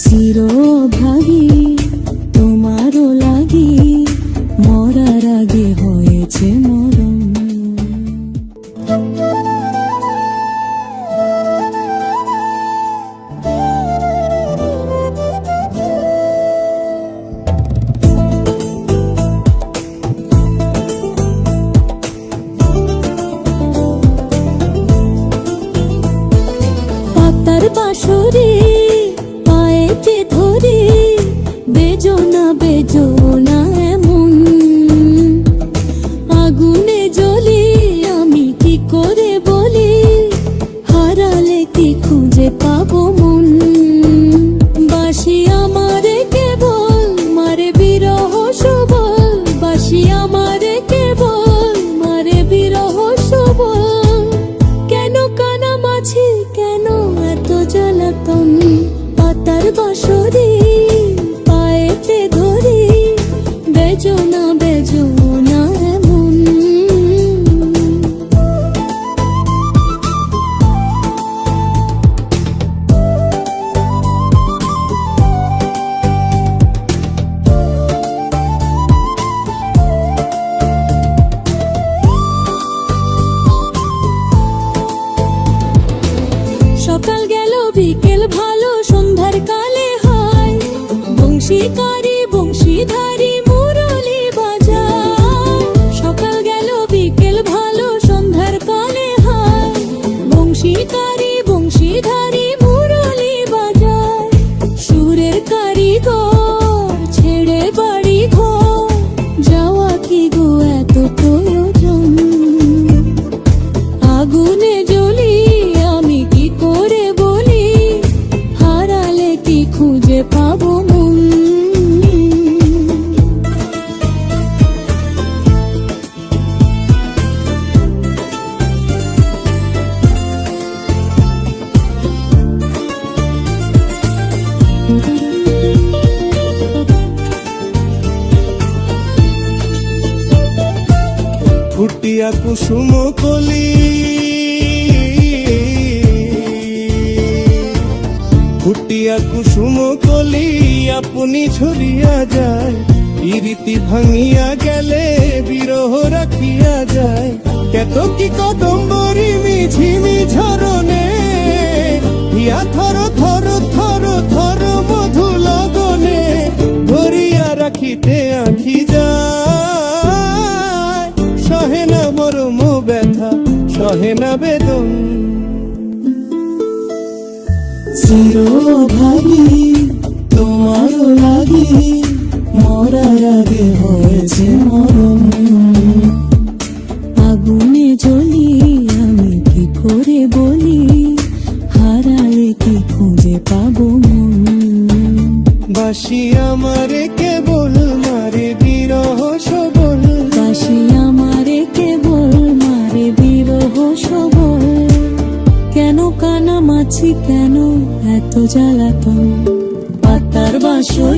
চিরভাগী তোমারও লাগি, মরার আগে হয়েছে মরণ। পাতার বাঁশরি পায়েতে ধরে, বেজোনা বেজোনা এমন আগুনে জ্বলি, আমি কি করে বলি, হারালে কি খুঁজে পাবো মন। বাঁশি আমারে কেবল মারে বিরহ সবল, বাঁশি আমারে কেবল মারে বিরহ সবল। কেন কানামাছি, কেন এত জ্বালাতন, পাতার বাঁশরি পায়েতে ধরি, বেজোনা বেজোনা এমন। সকাল গেল বিকেল ভালো, সন্ধ্যার কালে হয় বংশীকারী বংশীধারী মুরলি বাজায়। সকাল গেল বিকেল ভালো, সন্ধ্যার কালে হয় বংশীকারী বংশীধারী মুরলি বাজায়। সুরের কারিগর ছেড়ে বাড়ি ঘর, যাওয়া কি গো এত প্রয়োজন। আগুনে জ্বলি, আমি কি করে বলি, হারালে কি খুঁজে পাবো মন। ফুটিয়া কুসুম কলি, ফুটিয়া কুসুম কলি আপনি ঝরিয়া যায়। ইরিতি ভাঙিয়া গেলে বিরহ রাখিয়া যায়। কেত কি কদম্বরী মিঝিমি ঝরনে, হিয়া থর থর থর থর মধু লগনে, ধরিয়া রাখিতে আঁখি যায়। সহে না মরম ব্যথা, সহে না বেদন। চিরভাগী তোমারও লাগি, মরার আগে হয়েছে মরণ। আগুনে জ্বলি, আমি কি করে বলি, হারালে কি খুঁজে পাবো মন। বাঁশি আমারে কেবল মারে বিরহ সবল, বাঁশি আমারে কেবল মারে বিরহ সবল। কেন কানামাছি, কেন এত জ্বালাতন, পাতার বাঁশরি